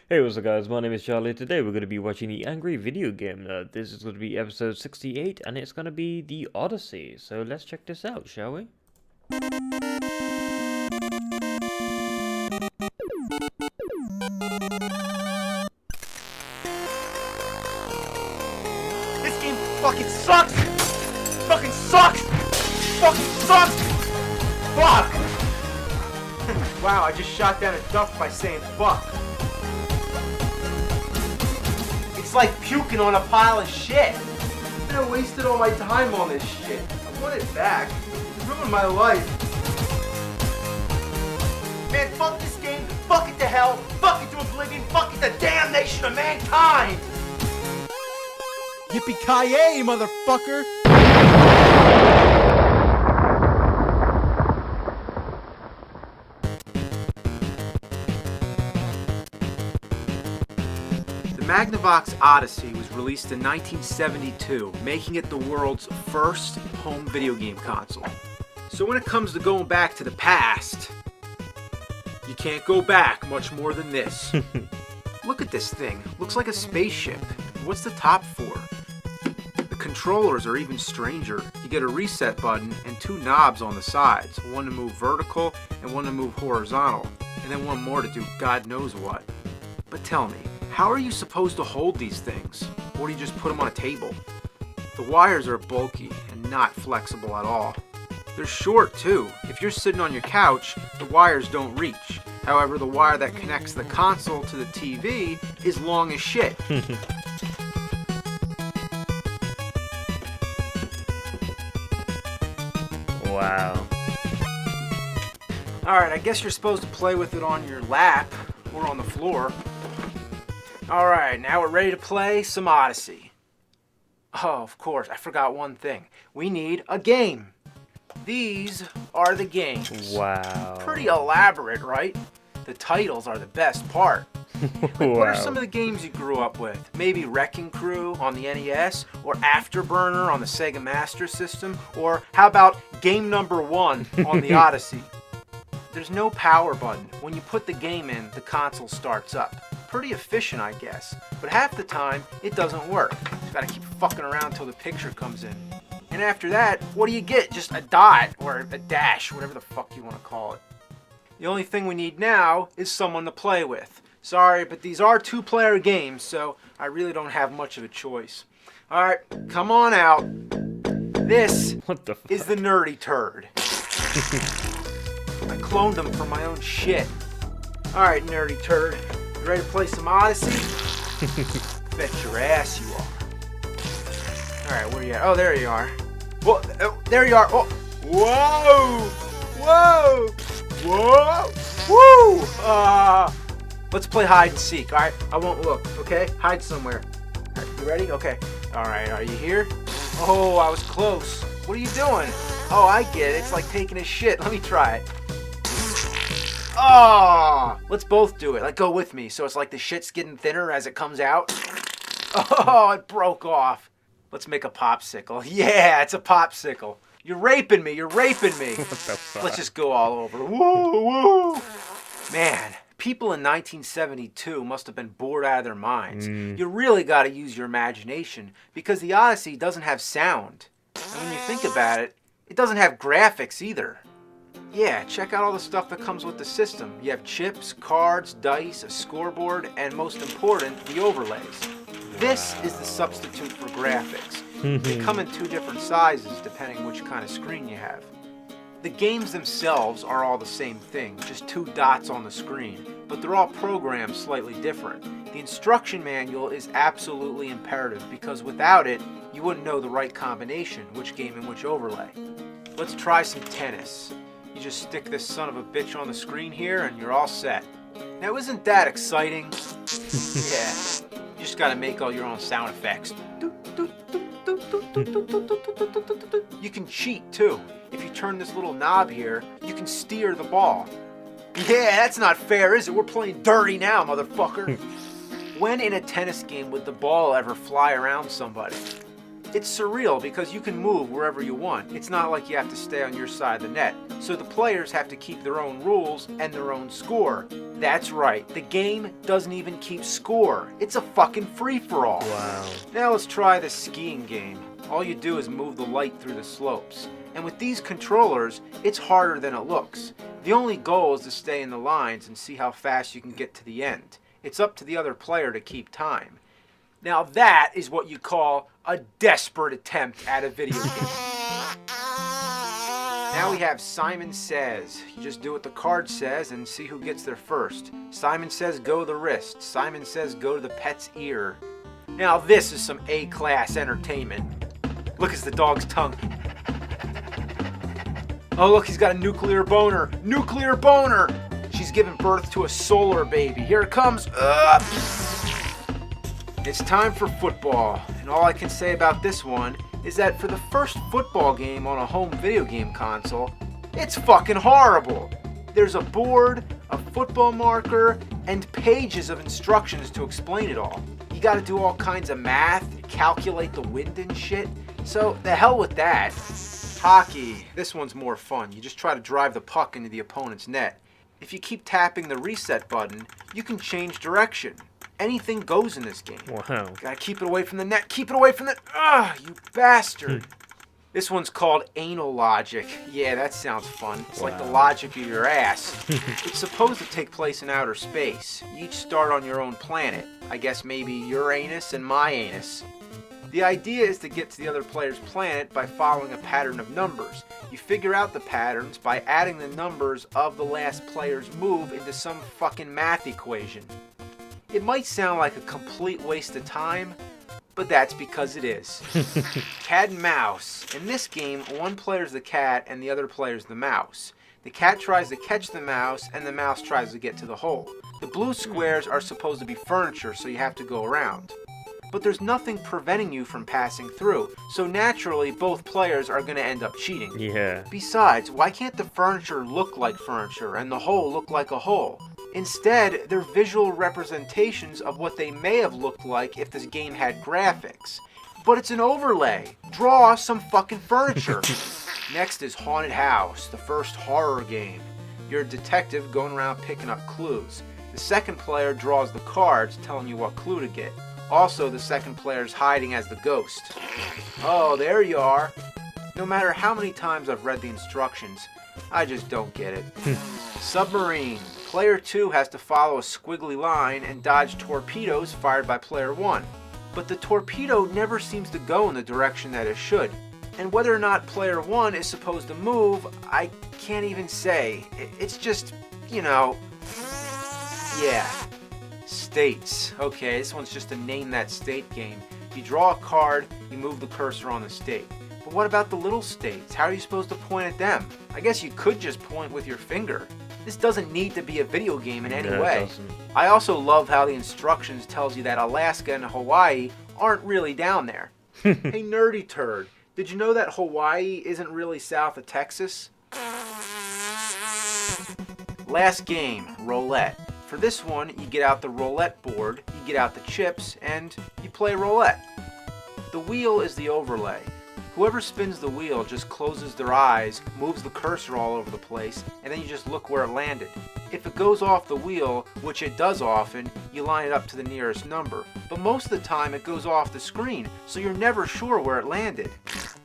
Hey, what's up guys, my name is Charlie. Today we're going to be watching the Angry Video Game. This is going to be episode 68 and it's going to be the Odyssey. So let's check this out, shall we? This game fucking sucks! Fucking sucks! Fucking sucks! Fuck! Wow, I just shot down a duck by saying fuck. It's like puking on a pile of shit. I wasted all my time on this shit. I want it back. It ruined my life. Man, fuck this game. Fuck it to hell. Fuck it to oblivion. Fuck it to damnation of mankind. Yippee-ki-yay, motherfucker! The Magnavox Odyssey was released in 1972, making it the world's first home video game console. So when it comes to going back to the past, you can't go back much more than this. Look at this thing. Looks like a spaceship. What's the top for? The controllers are even stranger. You get a reset button and two knobs on the sides, one to move vertical and one to move horizontal, and then one more to do God knows what. But tell me, how are you supposed to hold these things? Or do you just put them on a table? The wires are bulky and not flexible at all. They're short too. If you're sitting on your couch, the wires don't reach. However, the wire that connects the console to the TV is long as shit. Wow. Alright, I guess you're supposed to play with it on your lap or on the floor. Alright, now we're ready to play some Odyssey. Oh, of course, I forgot one thing. We need a game. These are the games. Wow. Pretty elaborate, right? The titles are the best part. Like, what are some of the games you grew up with? Maybe Wrecking Crew on the NES, or Afterburner on the Sega Master System, or how about Game Number 1 on the Odyssey? There's no power button. When you put the game in, the console starts up. Pretty efficient, I guess, but half the time it doesn't work. You gotta keep fucking around until the picture comes in. And after that, what do you get? Just a dot or a dash, whatever the fuck you want to call it. The only thing we need now is someone to play with. Sorry, but these are two-player games, so I really don't have much of a choice. Alright, come on out. This What the fuck? is the nerdy turd. I cloned him for my own shit. Alright, nerdy turd. You ready to play some Odyssey? Bet your ass you are. Alright, where you at? Oh, there you are. Whoa, oh, there you are. Oh. Whoa! Whoa! Whoa! Woo! Let's play hide and seek, alright? I won't look, okay? Hide somewhere. Right, you ready? Okay. Alright, are you here? Oh, I was close. What are you doing? Oh, I get it. It's like taking a shit. Let me try it. Oh! Let's both do it. Like, go with me. So it's like the shit's getting thinner as it comes out. Oh, it broke off. Let's make a popsicle. Yeah, it's a popsicle. You're raping me. You're raping me. What the fuck? Let's just go all over. Woo, woo. Man, people in 1972 must have been bored out of their minds. You really got to use your imagination because the Odyssey doesn't have sound. And when you think about it, it doesn't have graphics either. Yeah, check out all the stuff that comes with the system. You have chips, cards, dice, a scoreboard, and most important, the overlays. This is the substitute for graphics. They come in two different sizes depending which kind of screen you have. The games themselves are all the same thing, just two dots on the screen, but they're all programmed slightly different. The instruction manual is absolutely imperative because without it, you wouldn't know the right combination, which game and which overlay. Let's try some tennis. You just stick this son of a bitch on the screen here and you're all set. Now isn't that exciting? Yeah, you just gotta make all your own sound effects. You can cheat too. If you turn this little knob here, you can steer the ball. Yeah, that's not fair, is it? We're playing dirty now, motherfucker. When in a tennis game would the ball ever fly around somebody? It's surreal because you can move wherever you want. It's not like you have to stay on your side of the net. So the players have to keep their own rules and their own score. That's right, the game doesn't even keep score. It's a fucking free-for-all. Wow. Now let's try the skiing game. All you do is move the light through the slopes. And with these controllers, it's harder than it looks. The only goal is to stay in the lines and see how fast you can get to the end. It's up to the other player to keep time. Now that is what you call a desperate attempt at a video game. Now we have Simon Says. You just do what the card says and see who gets there first. Simon says go to the wrist. Simon says go to the pet's ear. Now this is some A-class entertainment. Look, it's the dog's tongue. Oh look, he's got a nuclear boner. Nuclear boner! She's giving birth to a solar baby. Here it comes. It's time for football. And all I can say about this one is that for the first football game on a home video game console, it's fucking horrible. There's a board, a football marker, and pages of instructions to explain it all. You gotta do all kinds of math, calculate the wind and shit. So the hell with that. Hockey. This one's more fun. You just try to drive the puck into the opponent's net. If you keep tapping the reset button, you can change direction. Anything goes in this game. Wow. Gotta keep it away from the net. Keep it away from the... Ugh, you bastard. This one's called Anal Logic. Yeah, that sounds fun. It's like the logic of your ass. It's supposed to take place in outer space. You each start on your own planet. I guess maybe your anus and my anus. The idea is to get to the other player's planet by following a pattern of numbers. You figure out the patterns by adding the numbers of the last player's move into some fucking math equation. It might sound like a complete waste of time, but that's because it is. Cat and mouse. In this game, one player's the cat and the other player's the mouse. The cat tries to catch the mouse and the mouse tries to get to the hole. The blue squares are supposed to be furniture, so you have to go around. But there's nothing preventing you from passing through, so naturally both players are going to end up cheating. Yeah. Besides, why can't the furniture look like furniture and the hole look like a hole? Instead, they're visual representations of what they may have looked like if this game had graphics. But it's an overlay. Draw some fucking furniture. Next is Haunted House, the first horror game. You're a detective going around picking up clues. The second player draws the cards telling you what clue to get. Also, the second player's hiding as the ghost. Oh, there you are. No matter how many times I've read the instructions, I just don't get it. Submarine. Player 2 has to follow a squiggly line and dodge torpedoes fired by player 1. But the torpedo never seems to go in the direction that it should. And whether or not player 1 is supposed to move, I can't even say. It's just, you know, yeah. States. Okay, this one's just a name that state game. You draw a card, you move the cursor on the state. But what about the little states? How are you supposed to point at them? I guess you could just point with your finger. This doesn't need to be a video game in any way. It doesn't. I also love how the instructions tells you that Alaska and Hawaii aren't really down there. Hey nerdy turd, did you know that Hawaii isn't really south of Texas? Last game, roulette. For this one, you get out the roulette board, you get out the chips, and you play roulette. The wheel is the overlay. Whoever spins the wheel just closes their eyes, moves the cursor all over the place, and then you just look where it landed. If it goes off the wheel, which it does often, you line it up to the nearest number. But most of the time it goes off the screen, so you're never sure where it landed.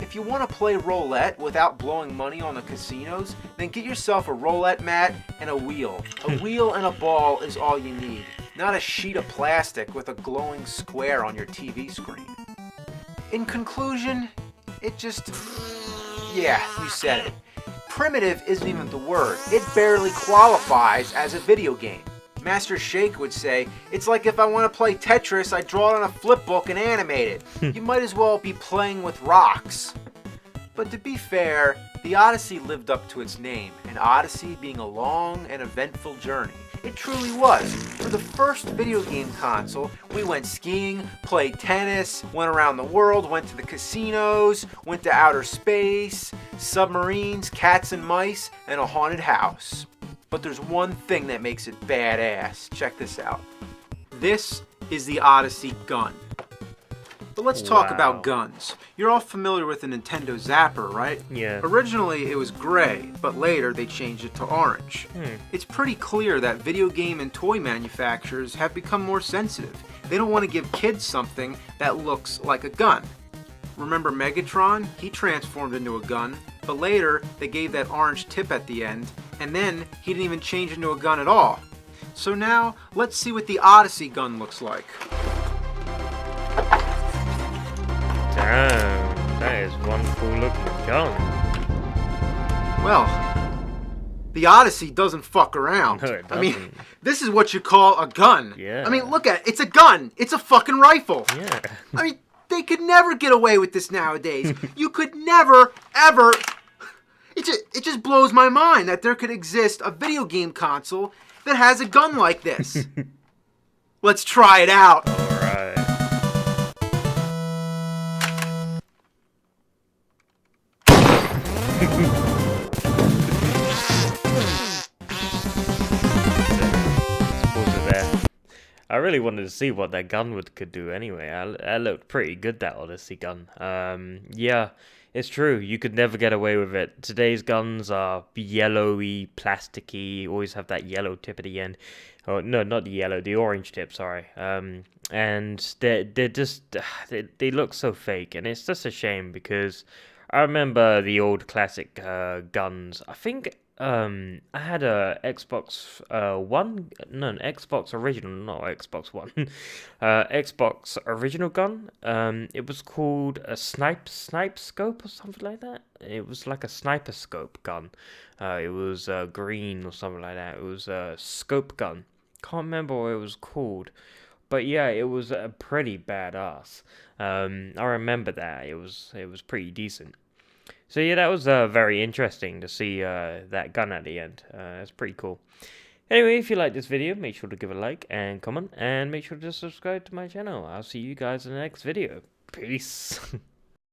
If you want to play roulette without blowing money on the casinos, then get yourself a roulette mat and a wheel. A wheel and a ball is all you need, not a sheet of plastic with a glowing square on your TV screen. In conclusion, it just... yeah, you said it. Primitive isn't even the word. It barely qualifies as a video game. Master Shake would say, it's like if I want to play Tetris, I draw it on a flip book and animate it. You might as well be playing with rocks. But to be fair, the Odyssey lived up to its name, an Odyssey being a long and eventful journey. It truly was. For the first video game console, we went skiing, played tennis, went around the world, went to the casinos, went to outer space, submarines, cats and mice, and a haunted house. But there's one thing that makes it badass. Check this out. This is the Odyssey gun. But let's talk Wow. about guns. You're all familiar with the Nintendo Zapper, right? Yeah. Originally, it was gray, but later they changed it to orange. It's pretty clear that video game and toy manufacturers have become more sensitive. They don't want to give kids something that looks like a gun. Remember Megatron? He transformed into a gun, but later they gave that orange tip at the end, and then he didn't even change into a gun at all. So now, let's see what the Odyssey gun looks like. Damn, that is one cool looking gun. Well, the Odyssey doesn't fuck around. No, it I mean, doesn't. this is what you call a gun. Yeah. I mean, look at it. It's a gun. It's a fucking rifle. Yeah. I mean, they could never get away with this nowadays. You could never, ever... It just blows my mind that there could exist a video game console that has a gun like this. Let's try it out. Alright. I really wanted to see what that gun could do anyway. I looked pretty good, that Odyssey gun. Yeah, it's true. You could never get away with it. Today's guns are yellowy, plasticky, always have that yellow tip at the end. Oh, no, not the yellow, the orange tip, sorry. And they're just, they look so fake, and it's just a shame because I remember the old classic guns. I think I had a Xbox One, no, an Xbox original, not Xbox One, Xbox original gun. It was called a snipe scope or something like that. It was like a sniper scope gun. It was green or something like that. It was a scope gun. Can't remember what it was called, but yeah, it was pretty badass. I remember that it was pretty decent. So yeah, that was very interesting to see that gun at the end. It's pretty cool. Anyway, if you like this video, make sure to give a like and comment, and make sure to subscribe to my channel. I'll see you guys in the next video. Peace.